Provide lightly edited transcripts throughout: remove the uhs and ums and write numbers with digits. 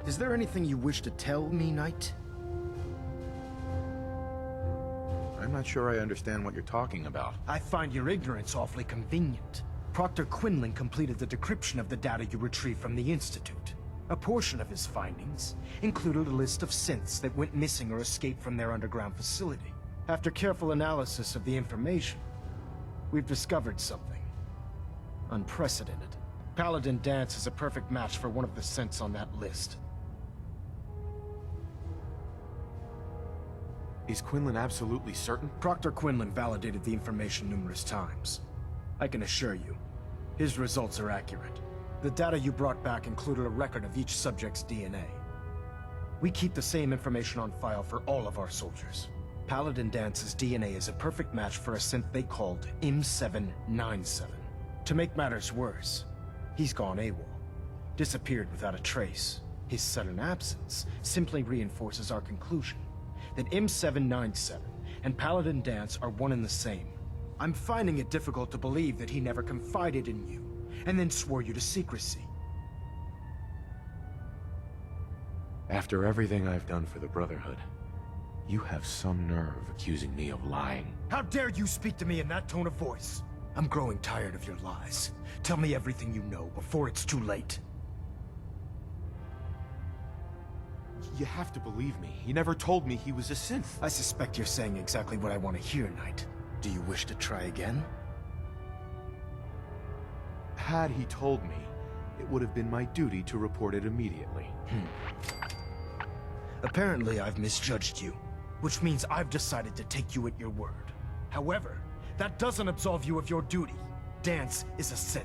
Is there anything you wish to tell me, Knight? I'm not sure I understand what you're talking about. I find your ignorance awfully convenient. Proctor Quinlan completed the decryption of the data you retrieved from the Institute. A portion of his findings included a list of synths that went missing or escaped from their underground facility. After careful analysis of the information, we've discovered something unprecedented. Paladin Danse is a perfect match for one of the synths on that list. Is Quinlan absolutely certain? Proctor Quinlan validated the information numerous times. I can assure you, his results are accurate. The data you brought back included a record of each subject's DNA. We keep the same information on file for all of our soldiers. Paladin Dance's DNA is a perfect match for a synth they called M797. To make matters worse, he's gone AWOL, disappeared without a trace. His sudden absence simply reinforces our conclusion that M797 and Paladin Danse are one and the same. I'm finding it difficult to believe that he never confided in you, and then swore you to secrecy. After everything I've done for the Brotherhood, you have some nerve accusing me of lying. How dare you speak to me in that tone of voice? I'm growing tired of your lies. Tell me everything you know before it's too late. You have to believe me. He never told me he was a synth. I suspect you're saying exactly what I want to hear, Knight. Do you wish to try again? Had he told me, it would have been my duty to report it immediately. Apparently, I've misjudged you, which means I've decided to take you at your word. However, that doesn't absolve you of your duty. Danse is a synth.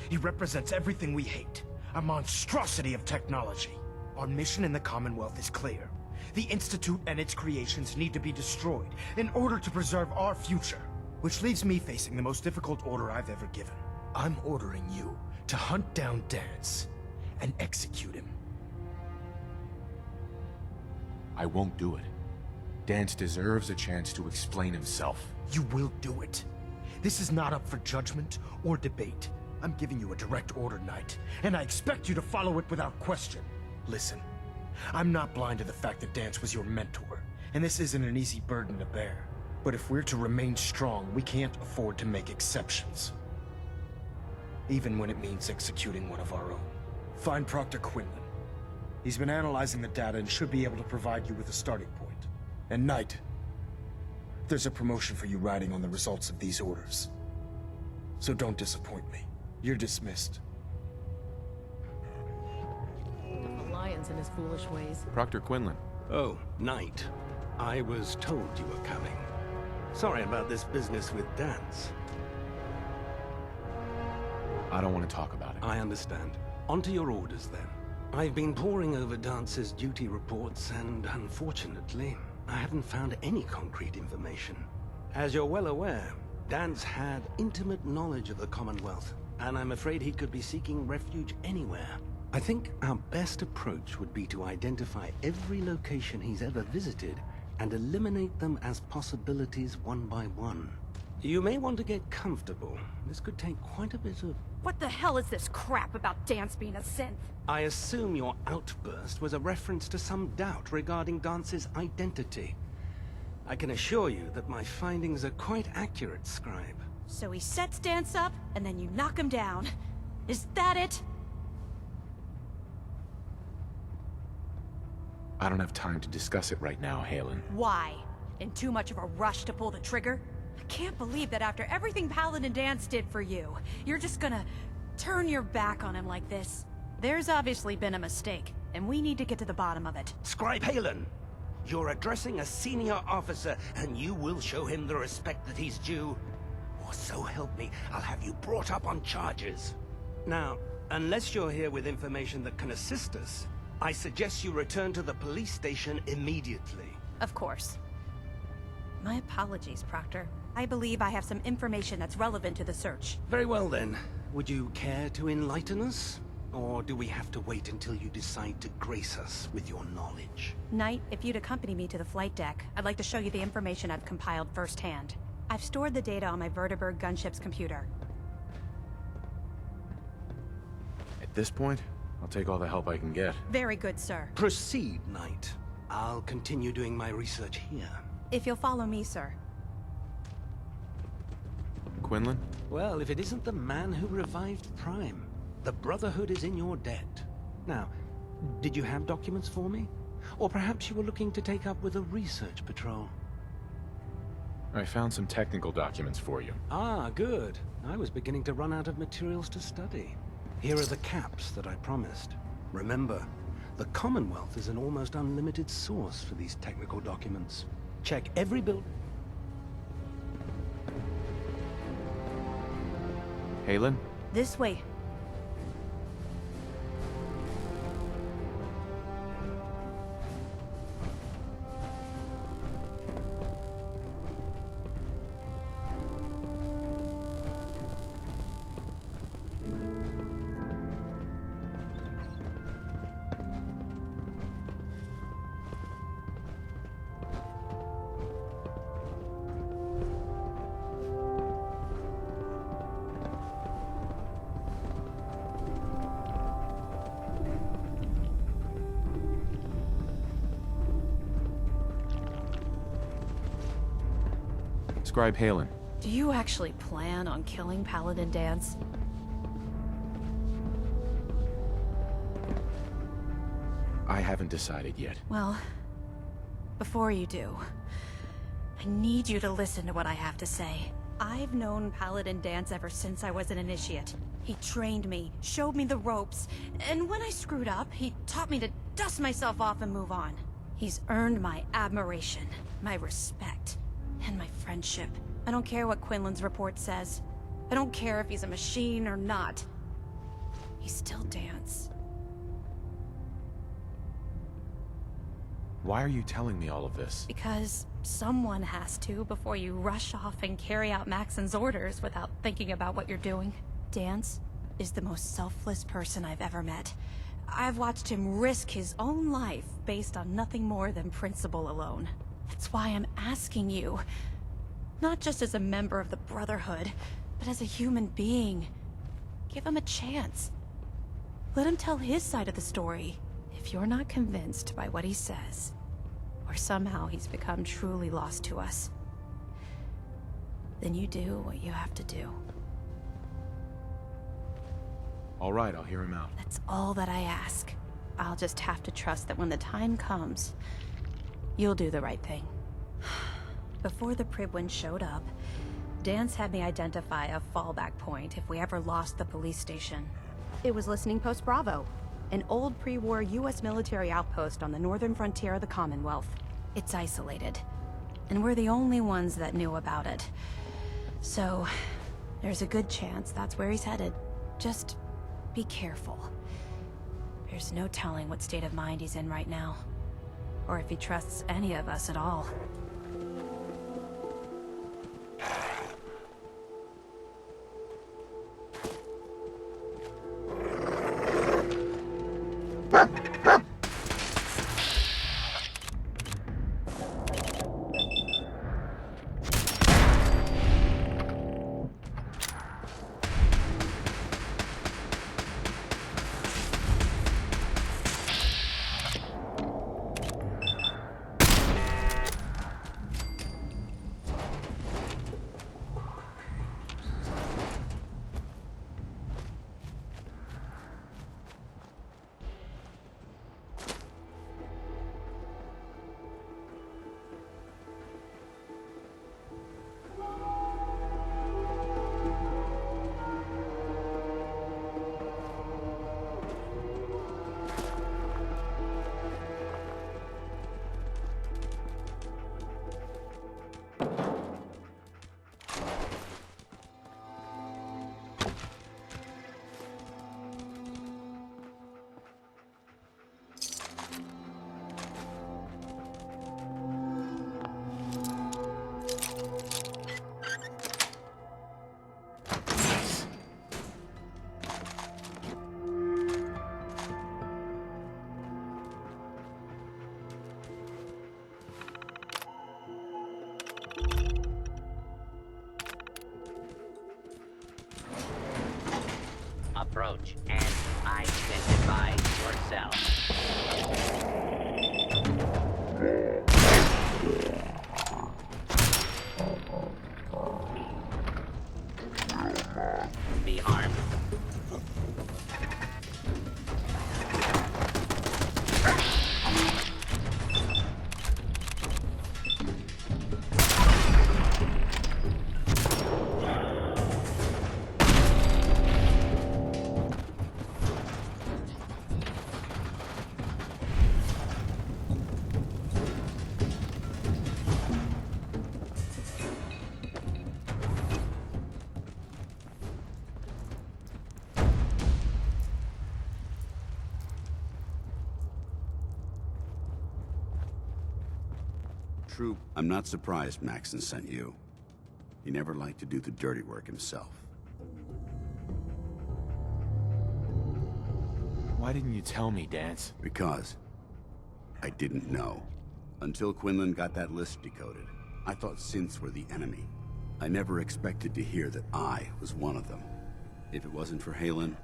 He represents everything we hate, a monstrosity of technology. Our mission in the Commonwealth is clear. The Institute and its creations need to be destroyed in order to preserve our future, which leaves me facing the most difficult order I've ever given. I'm ordering you to hunt down Danse and execute him. I won't do it. Danse deserves a chance to explain himself. You will do it. This is not up for judgment or debate. I'm giving you a direct order, Knight, and I expect you to follow it without question. Listen, I'm not blind to the fact that Danse was your mentor, and this isn't an easy burden to bear. But if we're to remain strong, we can't afford to make exceptions. Even when it means executing one of our own. Find Proctor Quinlan. He's been analyzing the data and should be able to provide you with a starting point. And Knight, there's a promotion for you riding on the results of these orders. So don't disappoint me. You're dismissed. The lion's in his foolish ways. Proctor Quinlan. Oh, Knight. I was told you were coming. Sorry about this business with Danse. I don't want to talk about it. I understand. On to your orders, then. I've been poring over Dance's duty reports, and unfortunately, I haven't found any concrete information. As you're well aware, Danse had intimate knowledge of the Commonwealth, and I'm afraid he could be seeking refuge anywhere. I think our best approach would be to identify every location he's ever visited and eliminate them as possibilities one by one. You may want to get comfortable. This could take quite a bit of... What the hell is this crap about Danse being a synth? I assume your outburst was a reference to some doubt regarding Dance's identity. I can assure you that my findings are quite accurate, Scribe. So he sets Danse up, and then you knock him down. Is that it? I don't have time to discuss it right now, Halen. Why? In too much of a rush to pull the trigger? I can't believe that after everything Paladin Danse did for you, you're just gonna turn your back on him like this. There's obviously been a mistake, and we need to get to the bottom of it. Scribe Halen, you're addressing a senior officer, and you will show him the respect that he's due. Or so help me, I'll have you brought up on charges. Now, unless you're here with information that can assist us, I suggest you return to the police station immediately. Of course. My apologies, Proctor. I believe I have some information that's relevant to the search. Very well then. Would you care to enlighten us? Or do we have to wait until you decide to grace us with your knowledge? Knight, if you'd accompany me to the flight deck, I'd like to show you the information I've compiled firsthand. I've stored the data on my Vertibird gunship's computer. At this point, I'll take all the help I can get. Very good, sir. Proceed, Knight. I'll continue doing my research here. If you'll follow me, sir. Quinlan? Well, if it isn't the man who revived Prime, the Brotherhood is in your debt. Now, did you have documents for me? Or perhaps you were looking to take up with a research patrol? I found some technical documents for you. Ah, good. I was beginning to run out of materials to study. Here are the caps that I promised. Remember, the Commonwealth is an almost unlimited source for these technical documents. Check every build... Halen? This way. Scribe Halen. Do you actually plan on killing Paladin Danse? I haven't decided yet. Well, before you do, I need you to listen to what I have to say. I've known Paladin Danse ever since I was an initiate. He trained me, showed me the ropes, and when I screwed up, he taught me to dust myself off and move on. He's earned my admiration, my respect, and my friendship. I don't care what Quinlan's report says. I don't care if he's a machine or not. He's still Danse. Why are you telling me all of this? Because someone has to before you rush off and carry out Maxon's orders without thinking about what you're doing. Danse is the most selfless person I've ever met. I've watched him risk his own life based on nothing more than principle alone. That's why I'm asking you, not just as a member of the Brotherhood, but as a human being. Give him a chance. Let him tell his side of the story. If you're not convinced by what he says, or somehow he's become truly lost to us, then you do what you have to do. All right, I'll hear him out. That's all that I ask. I'll just have to trust that when the time comes, you'll do the right thing. Before the Pribwin showed up, Danse had me identify a fallback point if we ever lost the police station. It was Listening Post Bravo, an old pre-war US military outpost on the northern frontier of the Commonwealth. It's isolated, and we're the only ones that knew about it. So, there's a good chance that's where he's headed. Just be careful. There's no telling what state of mind he's in right now, or if he trusts any of us at all. troop. I'm not surprised Maxon sent you. He never liked to do the dirty work himself. Why didn't you tell me, Danse? Because I didn't know. Until Quinlan got that list decoded, I thought synths were the enemy. I never expected to hear that I was one of them. If it wasn't for Halen,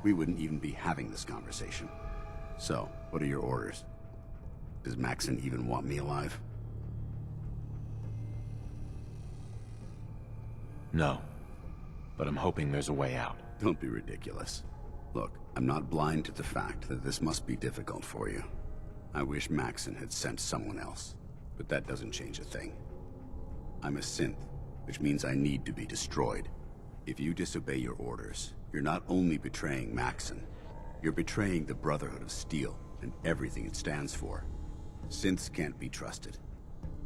we wouldn't even be having this conversation. So, what are your orders? Does Maxon even want me alive? No. But I'm hoping there's a way out. Don't be ridiculous. Look, I'm not blind to the fact that this must be difficult for you. I wish Maxon had sent someone else, but that doesn't change a thing. I'm a synth, which means I need to be destroyed. If you disobey your orders, you're not only betraying Maxon, you're betraying the Brotherhood of Steel and everything it stands for. Synths can't be trusted.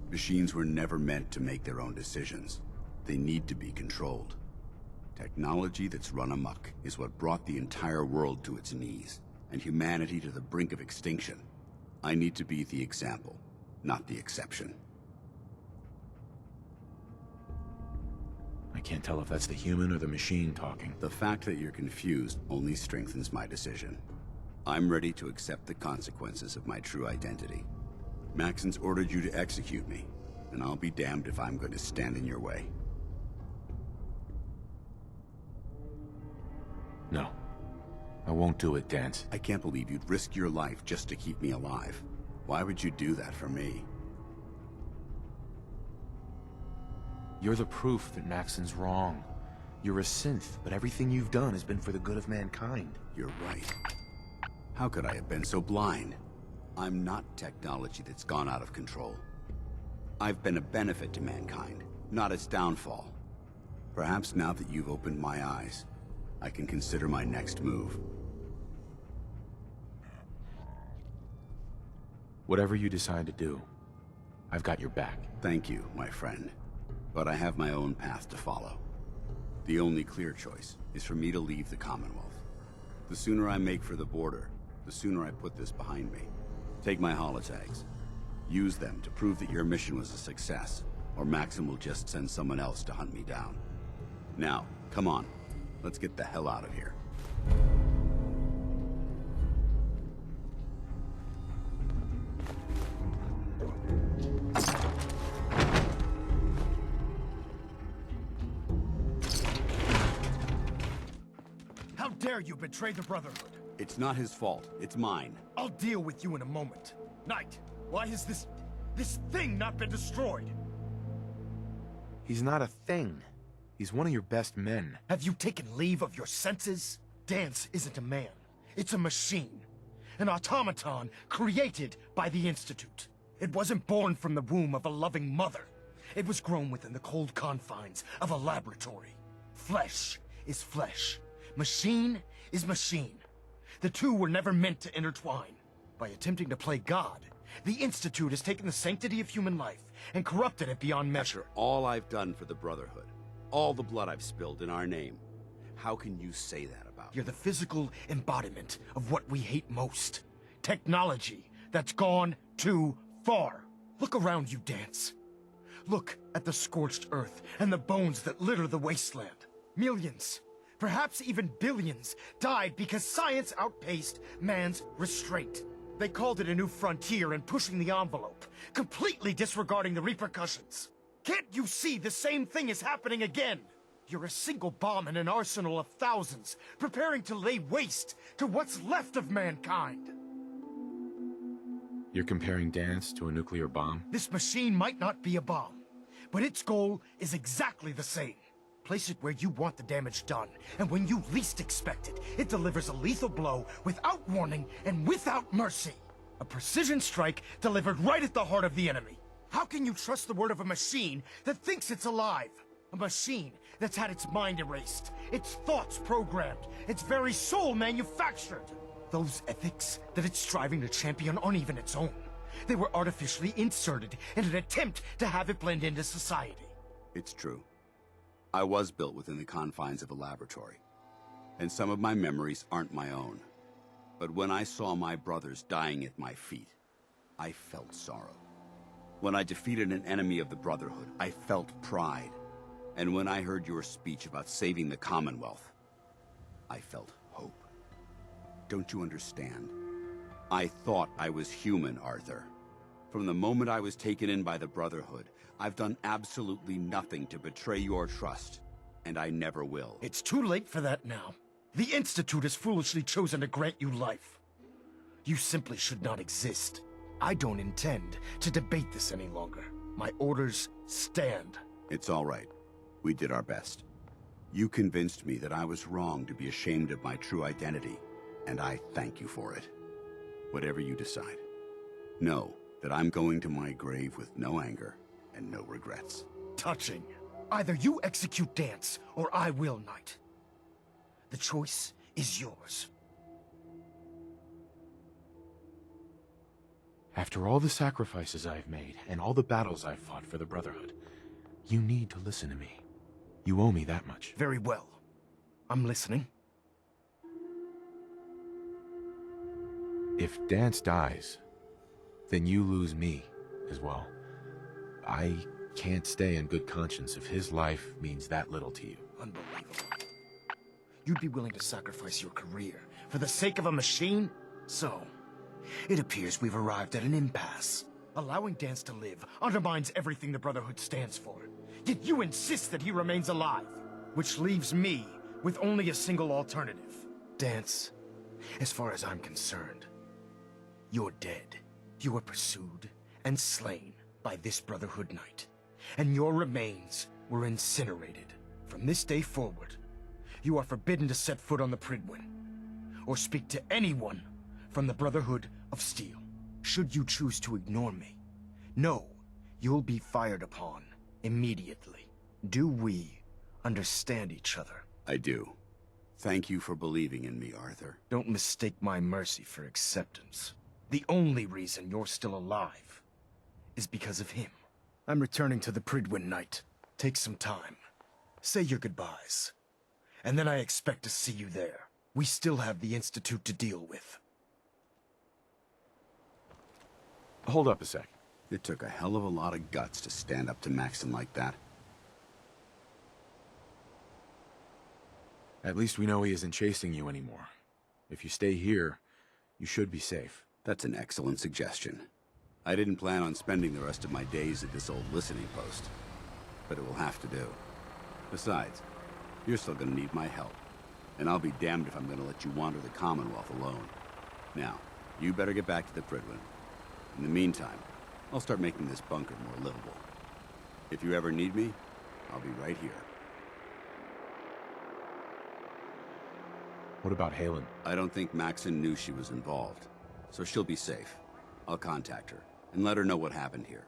Machines were never meant to make their own decisions. They need to be controlled. Technology that's run amok is what brought the entire world to its knees, and humanity to the brink of extinction. I need to be the example, not the exception. I can't tell if that's the human or the machine talking. The fact that you're confused only strengthens my decision. I'm ready to accept the consequences of my true identity. Maxon's ordered you to execute me, and I'll be damned if I'm going to stand in your way. No. I won't do it, Danse. I can't believe you'd risk your life just to keep me alive. Why would you do that for me? You're the proof that Maxon's wrong. You're a synth, but everything you've done has been for the good of mankind. You're right. How could I have been so blind? I'm not technology that's gone out of control. I've been a benefit to mankind, not its downfall. Perhaps now that you've opened my eyes, I can consider my next move. Whatever you decide to do, I've got your back. Thank you, my friend. But I have my own path to follow. The only clear choice is for me to leave the Commonwealth. The sooner I make for the border, the sooner I put this behind me. Take my holotags. Use them to prove that your mission was a success, or Maxon will just send someone else to hunt me down. Now, come on. Let's get the hell out of here. How dare you betray the Brotherhood? It's not his fault. It's mine. I'll deal with you in a moment. Knight, why has this thing not been destroyed? He's not a thing. He's one of your best men. Have you taken leave of your senses? Danse isn't a man. It's a machine. An automaton created by the Institute. It wasn't born from the womb of a loving mother. It was grown within the cold confines of a laboratory. Flesh is flesh. Machine is machine. The two were never meant to intertwine. By attempting to play God, the Institute has taken the sanctity of human life and corrupted it beyond measure. After all I've done for the Brotherhood, all the blood I've spilled in our name, how can you say that about me? You're the physical embodiment of what we hate most. Technology that's gone too far. Look around you, Danse. Look at the scorched earth and the bones that litter the wasteland. Millions, perhaps even billions, died because science outpaced man's restraint. They called it a new frontier and pushing the envelope, completely disregarding the repercussions. Can't you see the same thing is happening again? You're a single bomb in an arsenal of thousands, preparing to lay waste to what's left of mankind. You're comparing Danse to a nuclear bomb? This machine might not be a bomb, but its goal is exactly the same. Place it where you want the damage done, and when you least expect it, it delivers a lethal blow without warning and without mercy. A precision strike delivered right at the heart of the enemy. How can you trust the word of a machine that thinks it's alive? A machine that's had its mind erased, its thoughts programmed, its very soul manufactured. Those ethics that it's striving to champion aren't even its own. They were artificially inserted in an attempt to have it blend into society. It's true. I was built within the confines of a laboratory, and some of my memories aren't my own. But when I saw my brothers dying at my feet, I felt sorrow. When I defeated an enemy of the Brotherhood, I felt pride. And when I heard your speech about saving the Commonwealth, I felt hope. Don't you understand? I thought I was human, Arthur. From the moment I was taken in by the Brotherhood, I've done absolutely nothing to betray your trust, and I never will. It's too late for that now. The Institute has foolishly chosen to grant you life. You simply should not exist. I don't intend to debate this any longer. My orders stand. It's all right. We did our best. You convinced me that I was wrong to be ashamed of my true identity, and I thank you for it. Whatever you decide, know that I'm going to my grave with no anger and no regrets. Touching. Either you execute Danse, or I will, Knight. The choice is yours. After all the sacrifices I've made, and all the battles I've fought for the Brotherhood, you need to listen to me. You owe me that much. Very well. I'm listening. If Danse dies, then you lose me as well. I can't stay in good conscience if his life means that little to you. Unbelievable. You'd be willing to sacrifice your career for the sake of a machine? So, it appears we've arrived at an impasse. Allowing Danse to live undermines everything the Brotherhood stands for. Yet you insist that he remains alive, which leaves me with only a single alternative. Danse, as far as I'm concerned, you're dead. You were pursued and slain by this Brotherhood Knight, and your remains were incinerated. From this day forward, you are forbidden to set foot on the Pridwin, or speak to anyone from the Brotherhood of Steel. Should you choose to ignore me, know you'll be fired upon immediately. Do we understand each other? I do. Thank you for believing in me, Arthur. Don't mistake my mercy for acceptance. The only reason you're still alive is because of him. I'm returning to the Pridwin, Knight. Take some time. Say your goodbyes. And then I expect to see you there. We still have the Institute to deal with. Hold up a sec. It took a hell of a lot of guts to stand up to Maxon like that. At least we know he isn't chasing you anymore. If you stay here, you should be safe. That's an excellent suggestion. I didn't plan on spending the rest of my days at this old listening post, but it will have to do. Besides, you're still gonna need my help, and I'll be damned if I'm gonna let you wander the Commonwealth alone. Now, you better get back to the Pridwin. In the meantime, I'll start making this bunker more livable. If you ever need me, I'll be right here. What about Halen? I don't think Maxon knew she was involved, so she'll be safe. I'll contact her and let her know what happened here.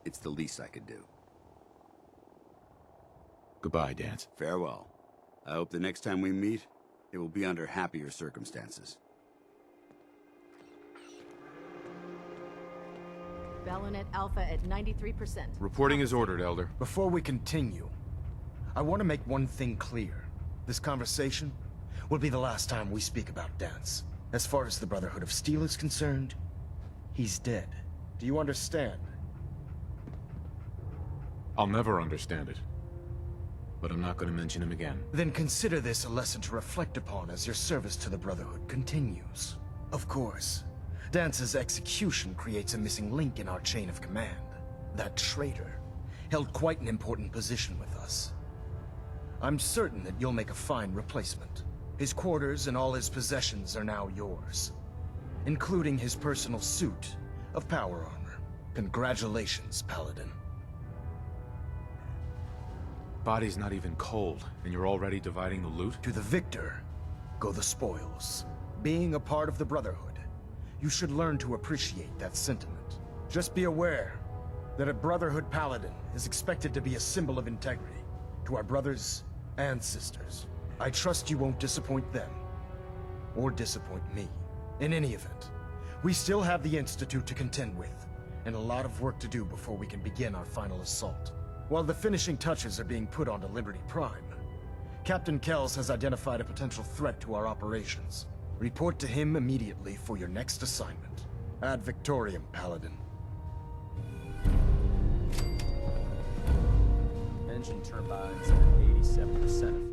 It's the least I could do. Goodbye, Danse. Farewell. I hope the next time we meet, it will be under happier circumstances. Balonet Alpha at 93%. Reporting is ordered, Elder. Before we continue, I want to make one thing clear. This conversation will be the last time we speak about Danse. As far as the Brotherhood of Steel is concerned, he's dead. Do you understand? I'll never understand it. But I'm not going to mention him again. Then consider this a lesson to reflect upon as your service to the Brotherhood continues. Of course, Dance's execution creates a missing link in our chain of command. That traitor held quite an important position with us. I'm certain that you'll make a fine replacement. His quarters and all his possessions are now yours, including his personal suit of power armor. Congratulations, Paladin. Body's not even cold, and you're already dividing the loot? To the victor go the spoils. Being a part of the Brotherhood, you should learn to appreciate that sentiment. Just be aware that a Brotherhood Paladin is expected to be a symbol of integrity to our brothers and sisters. I trust you won't disappoint them, or disappoint me. In any event, we still have the Institute to contend with, and a lot of work to do before we can begin our final assault. While the finishing touches are being put onto Liberty Prime, Captain Kells has identified a potential threat to our operations. Report to him immediately for your next assignment. Ad Victoriam, Paladin. engine turbines and 87%